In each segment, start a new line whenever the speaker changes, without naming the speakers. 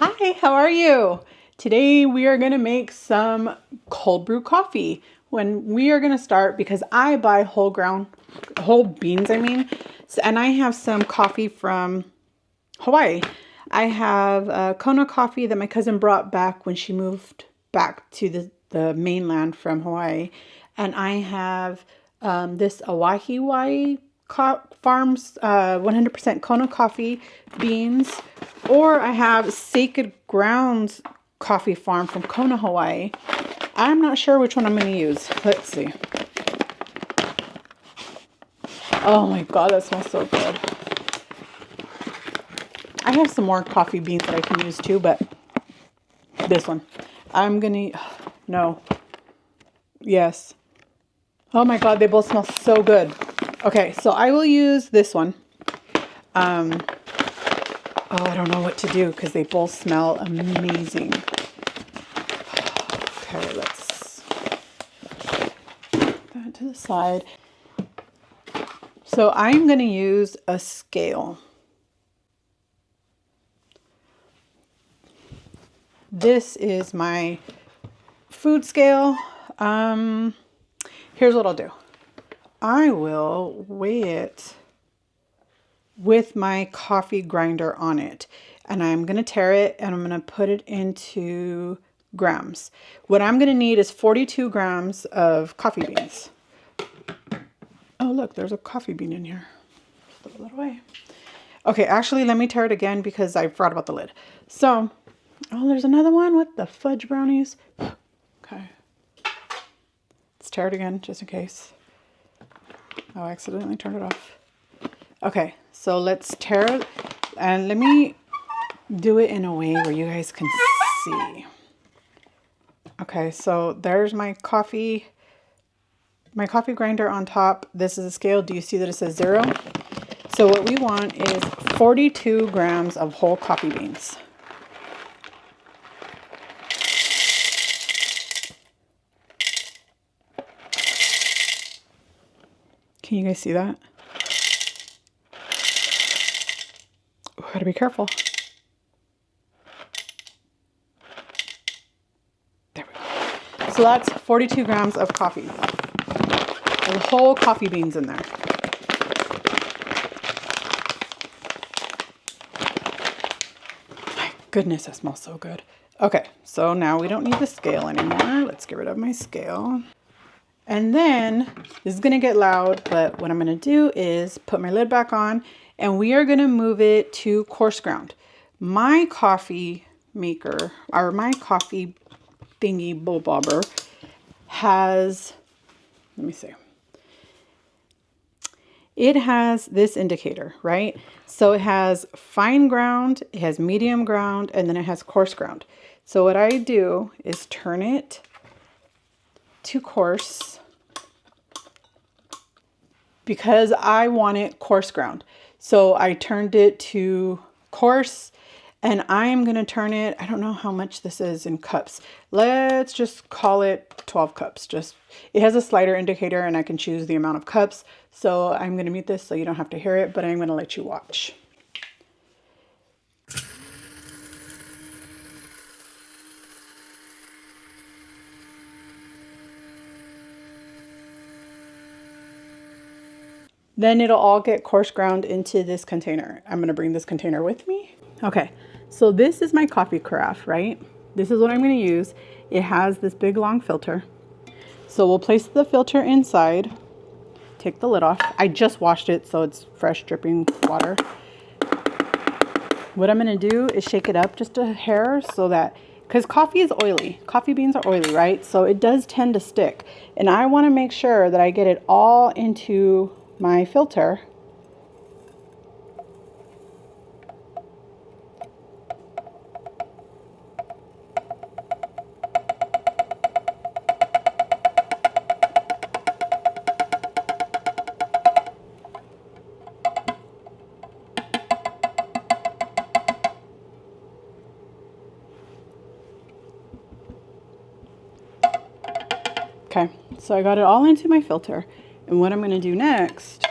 Hi, how are you? Today we are going to make some cold brew coffee. When we are going to start, because I buy whole beans, and I have some coffee from Hawaii. I have Kona coffee that my cousin brought back when she moved back to the mainland from Hawaii. And I have this Awahiwai Farms 100% Kona coffee beans, or I have Sacred Grounds coffee farm from Kona, Hawaii. I'm not sure which one I'm going to use. Let's see. Oh my God, that smells so good. I have some more coffee beans that I can use too, but this one. I'm going to, no. Yes. Oh my God, they both smell so good. Okay, so I will use this one. Oh, I don't know what to do because they both smell amazing. Okay, let's put that to the side. So I'm going to use a scale. This is my food scale. Here's what I'll do. I will weigh it with my coffee grinder on it. And I'm going to tare it and I'm going to put it into grams. What I'm going to need is 42 grams of coffee beans. Oh, look, there's a coffee bean in here. Just throw that away. Okay, actually, let me tare it again because I forgot about the lid. So, oh, there's another one with the fudge brownies. Okay. Let's tare it again just in case. Oh, I accidentally turned it off. Okay, so let's tear it and let me do it in a way where you guys can see. Okay, so there's my coffee grinder on top. This is a scale. Do you see that it says 0? So what we want is 42 grams of whole coffee beans. Can you guys see that? Gotta be careful. There we go. So that's 42 grams of coffee. There's whole coffee beans in there. My goodness, that smells so good. Okay, so now we don't need the scale anymore. Let's get rid of my scale. And then, this is going to get loud, but what I'm going to do is put my lid back on and we are going to move it to coarse ground. My coffee maker, or my coffee thingy bobber has, let me see. It has this indicator, right? So it has fine ground, it has medium ground, and then it has coarse ground. So what I do is turn it to coarse because I want it coarse ground. So I turned it to coarse and I'm going to turn it, I don't know how much this is in cups. Let's just call it 12 cups. It has a slider indicator and I can choose the amount of cups. So I'm going to mute this so you don't have to hear it, but I'm going to let you watch. Then it'll all get coarse ground into this container. I'm going to bring this container with me. Okay, so this is my coffee carafe, right? This is what I'm going to use. It has this big long filter. So we'll place the filter inside. Take the lid off. I just washed it, so it's fresh dripping water. What I'm going to do is shake it up just a hair so that, because coffee is oily. Coffee beans are oily, right? So it does tend to stick. And I want to make sure that I get it all into my filter. Okay, so I got it all into my filter. And what I'm going to do next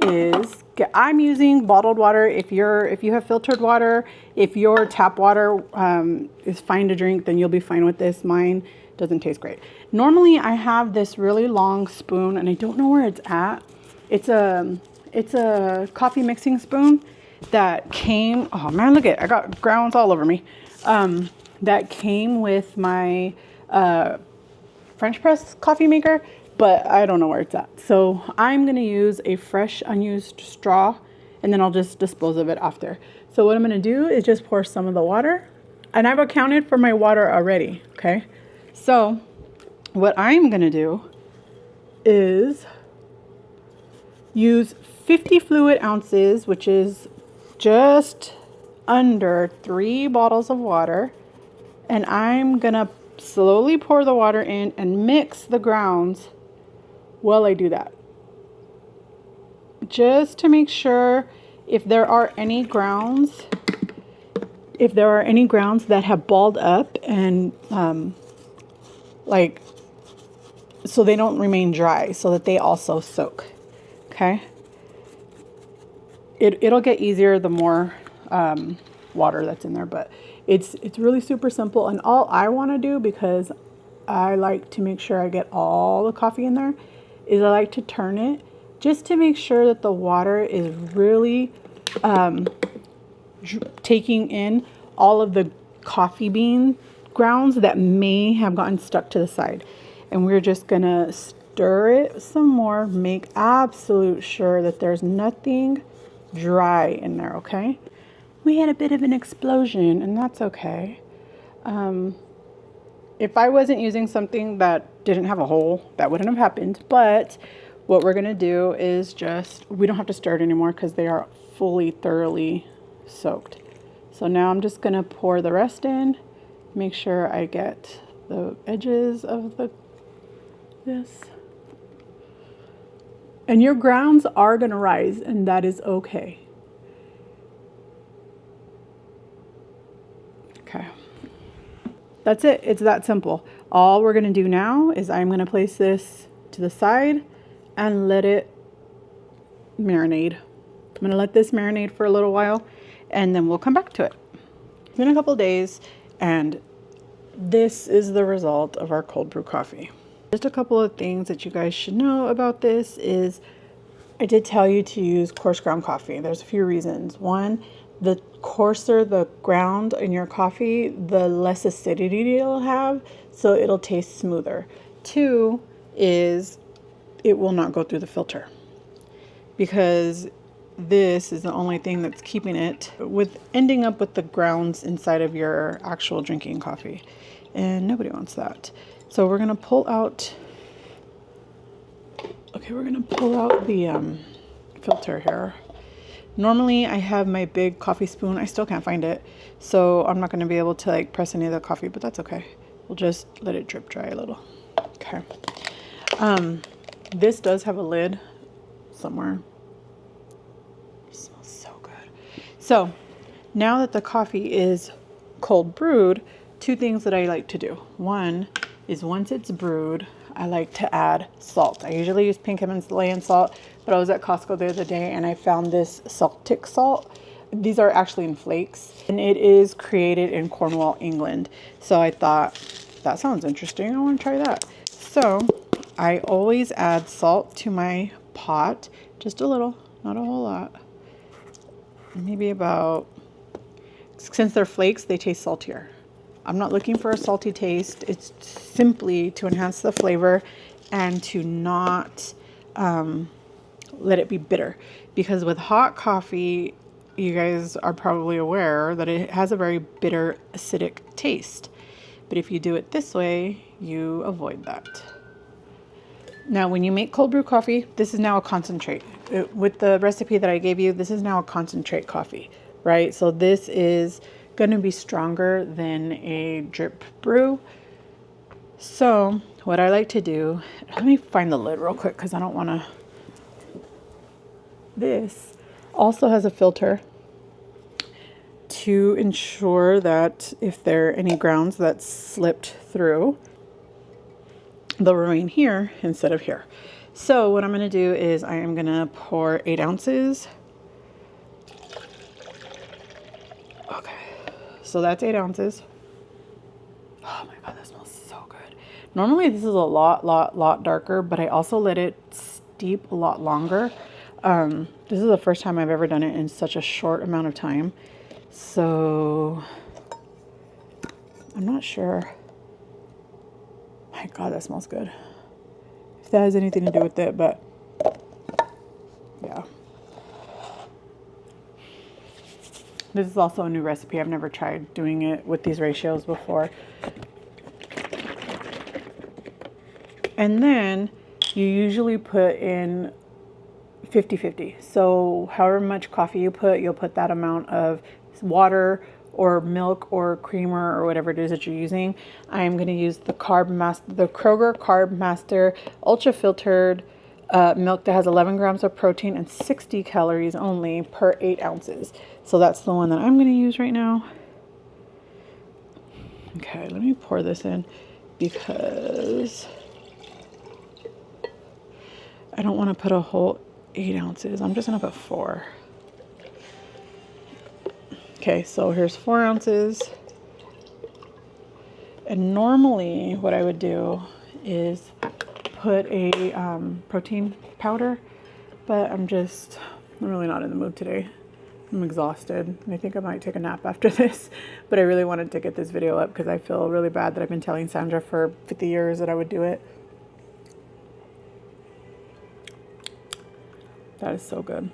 is I'm using bottled water. If you have filtered water, if your tap water is fine to drink, then you'll be fine with this. Mine doesn't taste great. Normally I have this really long spoon and I don't know where it's at. It's a coffee mixing spoon that came, oh man, look at it. I got grounds all over me. That came with my French press coffee maker, but I don't know where it's at. So I'm gonna use a fresh unused straw and then I'll just dispose of it after. So what I'm gonna do is just pour some of the water, and I've accounted for my water already, okay? So what I'm gonna do is use 50 fluid ounces, which is just under 3 bottles of water, and I'm gonna slowly pour the water in and mix the grounds while I do that, just to make sure if there are any grounds that have balled up and like, so they don't remain dry, so that they also soak. Okay, it'll get easier the more water that's in there, but it's really super simple. And all I want to do, because I like to make sure I get all the coffee in there, is I like to turn it just to make sure that the water is really taking in all of the coffee bean grounds that may have gotten stuck to the side. And we're just gonna stir it some more, make absolute sure that there's nothing dry in there, okay? We had a bit of an explosion, and that's okay. If I wasn't using something that didn't have a hole, that wouldn't have happened. But what we're gonna do is we don't have to stir it anymore because they are fully, thoroughly soaked. So now I'm just gonna pour the rest in, make sure I get the edges of this. And your grounds are gonna rise, and that is okay. Okay. That's it. It's that simple. All we're gonna do now is I'm gonna place this to the side and let it marinate. I'm gonna let this marinate for a little while, and then we'll come back to it. It's been a couple days, and this is the result of our cold brew coffee. Just a couple of things that you guys should know about this is I did tell you to use coarse ground coffee. There's a few reasons. One, the coarser the ground in your coffee, the less acidity it'll have, so it'll taste smoother. Two is it will not go through the filter, because this is the only thing that's keeping it with ending up with the grounds inside of your actual drinking coffee, and nobody wants that. So we're gonna pull out, the filter here. Normally I have my big coffee spoon. I still can't find it, so I'm not gonna be able to like press any of the coffee, but that's okay. We'll just let it drip dry a little. Okay. This does have a lid somewhere. It smells so good. So now that the coffee is cold brewed, two things that I like to do. One is once it's brewed, I like to add salt. I usually use pink Himalayan salt, but I was at Costco the other day and I found this Celtic salt. These are actually in flakes, and it is created in Cornwall, England. So I thought, that sounds interesting. I want to try that. So I always add salt to my pot, just a little, not a whole lot. Maybe about, since they're flakes, they taste saltier. I'm not looking for a salty taste. It's simply to enhance the flavor and to not let it be bitter. Because with hot coffee, you guys are probably aware that it has a very bitter, acidic taste. But if you do it this way, you avoid that. Now, when you make cold brew coffee, this is now a concentrate. With the recipe that I gave you, this is now a concentrate coffee, right? So this is going to be stronger than a drip brew. So what I like to do, let me find the lid real quick because I don't want to. This also has a filter to ensure that if there are any grounds that slipped through, they'll remain here instead of here. So what I'm going to do is I am going to pour 8 ounces. Okay. So that's 8 ounces. Oh my God, that smells so good. Normally this is a lot darker, but I also let it steep a lot longer. This is the first time I've ever done it in such a short amount of time. So I'm not sure. My God, that smells good. If that has anything to do with it, but yeah. This is also a new recipe. I've never tried doing it with these ratios before. And then you usually put in 50-50. So however much coffee you put, you'll put that amount of water or milk or creamer or whatever it is that you're using. I am going to use the Kroger Carb Master ultra filtered milk that has 11 grams of protein and 60 calories only per 8 ounces. So that's the one that I'm going to use right now. Okay, let me pour this in because I don't want to put a whole 8 ounces. I'm just going to put 4. Okay, so here's 4 ounces. And normally what I would do is put a protein powder, but I'm really not in the mood today. I'm exhausted. I think I might take a nap after this, but I really wanted to get this video up because I feel really bad that I've been telling Sandra for 50 years that I would do it. That is so good.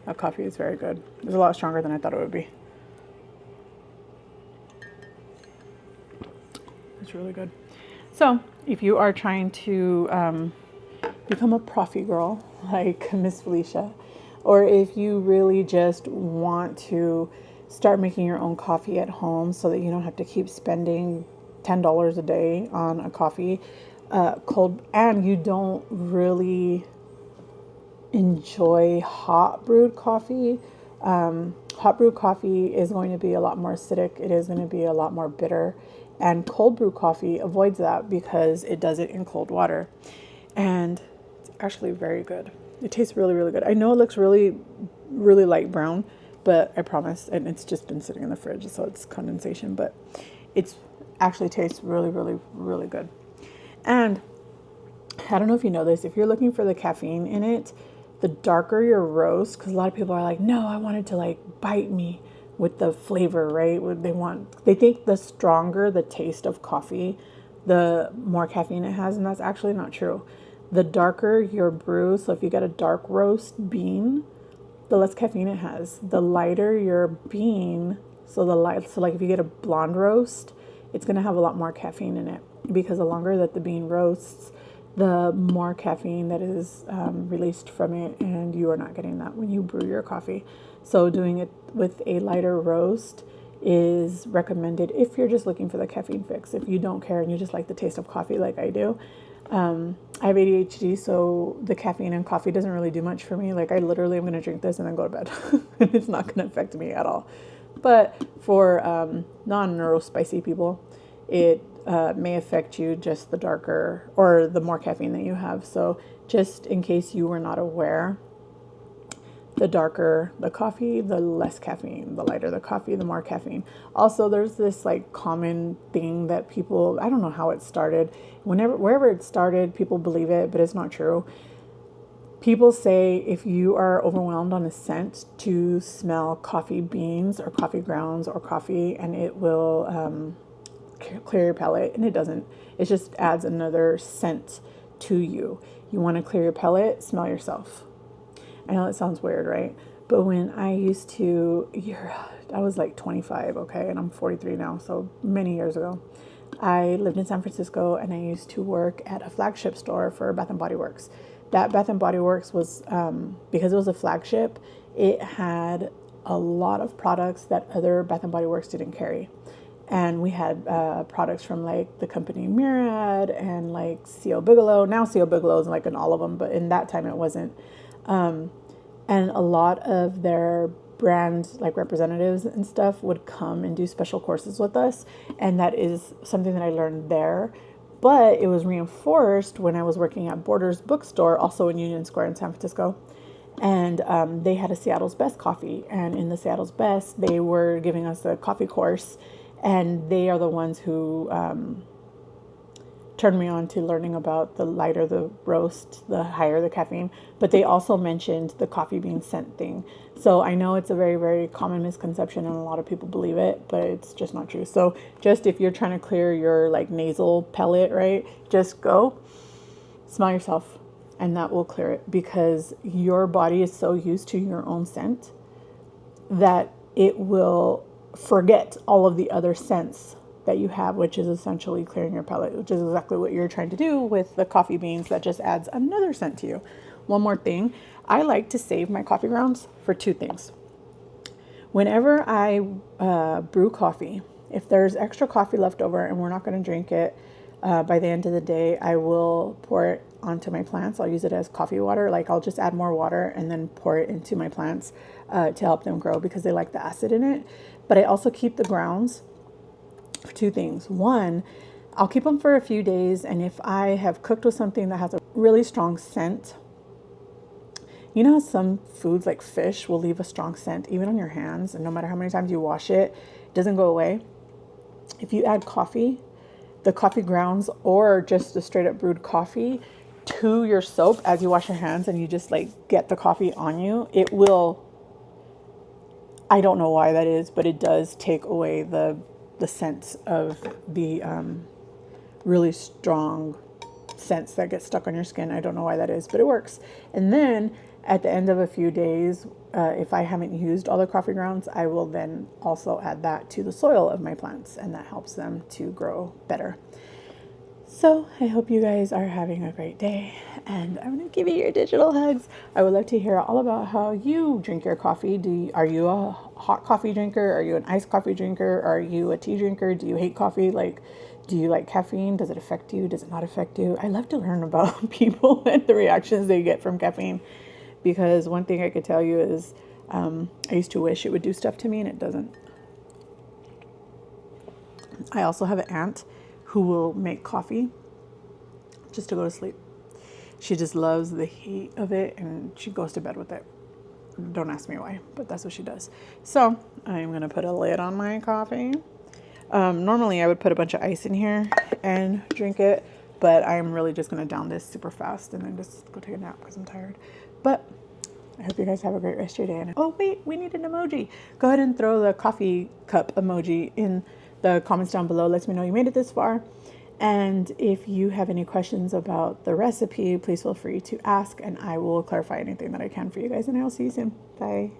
That coffee is very good. It's a lot stronger than I thought it would be. It's really good. So if you are trying to become a Proffee girl like Miss Felicia, or if you really just want to start making your own coffee at home so that you don't have to keep spending $10 a day on a coffee, cold, and you don't really enjoy hot brewed coffee. Hot brewed coffee is going to be a lot more acidic. It is going to be a lot more bitter. And cold brew coffee avoids that because it does it in cold water. And it's actually very good. It tastes really, really good. I know it looks really, really light brown, but I promise, and it's just been sitting in the fridge, so it's condensation, but it's actually tastes really, really, really good. And I don't know if you know this, if you're looking for the caffeine in it, the darker your roast, because a lot of people are like, no, I want it to like bite me with the flavor, right? They think the stronger the taste of coffee, the more caffeine it has, and that's actually not true. The darker your brew, so if you get a dark roast bean, the less caffeine it has. The lighter your bean, so like if you get a blonde roast, it's gonna have a lot more caffeine in it because the longer that the bean roasts, the more caffeine that is released from it, and you are not getting that when you brew your coffee. So doing it with a lighter roast is recommended if you're just looking for the caffeine fix. If you don't care and you just like the taste of coffee like I do. I have ADHD, so the caffeine in coffee doesn't really do much for me. Like I literally am going to drink this and then go to bed. It's not going to affect me at all. But for non-neurospicy people, it may affect you just the darker or the more caffeine that you have. So just in case you were not aware, the darker the coffee, the less caffeine. The lighter the coffee, the more caffeine. Also, there's this like common thing that people, I don't know how it started. Wherever it started, people believe it, but it's not true. People say if you are overwhelmed on a scent to smell coffee beans or coffee grounds or coffee, and it will clear your palate, and it doesn't. It just adds another scent to you. You want to clear your palate, smell yourself. I know it sounds weird, right? But when I was like 25, okay, and I'm 43 now, so many years ago. I lived in San Francisco, and I used to work at a flagship store for Bath and Body Works. That Bath and Body Works was, because it was a flagship, it had a lot of products that other Bath and Body Works didn't carry. And we had products from like the company Murad and like C.O. Bigelow. Now C.O. Bigelow is like in all of them, but in that time it wasn't. And a lot of their brand like representatives and stuff would come and do special courses with us. And that is something that I learned there. But it was reinforced when I was working at Borders Bookstore, also in Union Square in San Francisco. And they had a Seattle's Best coffee. And in the Seattle's Best, they were giving us a coffee course. And they are the ones who turned me on to learning about the lighter the roast, the higher the caffeine. But they also mentioned the coffee bean scent thing. So I know it's a very, very common misconception and a lot of people believe it, but it's just not true. So just if you're trying to clear your like nasal pellet, right, just go smell yourself and that will clear it, because your body is so used to your own scent that it will forget all of the other scents that you have, which is essentially clearing your palate, which is exactly what you're trying to do with the coffee beans. That just adds another scent to you. One more thing, I like to save my coffee grounds for two things. Whenever I brew coffee, if there's extra coffee left over and we're not going to drink it, by the end of the day, I will pour it onto my plants. I'll use it as coffee water. Like I'll just add more water and then pour it into my plants to help them grow because they like the acid in it. But I also keep the grounds for two things. One, I'll keep them for a few days, and if I have cooked with something that has a really strong scent, you know how some foods like fish will leave a strong scent even on your hands, and no matter how many times you wash it, it doesn't go away. If you add coffee, the coffee grounds, or just the straight up brewed coffee to your soap as you wash your hands and you just like get the coffee on you, it will, I don't know why that is, but it does take away the scent of the really strong scents that get stuck on your skin. I don't know why that is, but it works. And then at the end of a few days, if I haven't used all the coffee grounds, I will then also add that to the soil of my plants, and that helps them to grow better. So I hope you guys are having a great day, and I'm going to give you your digital hugs. I would love to hear all about how you drink your coffee. Are you a hot coffee drinker? Are you an iced coffee drinker? Are you a tea drinker? Do you hate coffee? Do you like caffeine? Does it affect you? Does it not affect you? I love to learn about people and the reactions they get from caffeine, because one thing I could tell you is I used to wish it would do stuff to me, and it doesn't. I also have an aunt who will make coffee just to go to sleep. She just loves the heat of it, and she goes to bed with it. Don't ask me why, but that's what she does. So I'm going to put a lid on my coffee. Normally I would put a bunch of ice in here and drink it, but I'm really just going to down this super fast and then just go take a nap because I'm tired. But I hope you guys have a great rest of your day. And oh wait, we need an emoji. Go ahead and throw the coffee cup emoji in the comments down below. Let me know you made it this far. And if you have any questions about the recipe, please feel free to ask, and I will clarify anything that I can for you guys. And I will see you soon. Bye.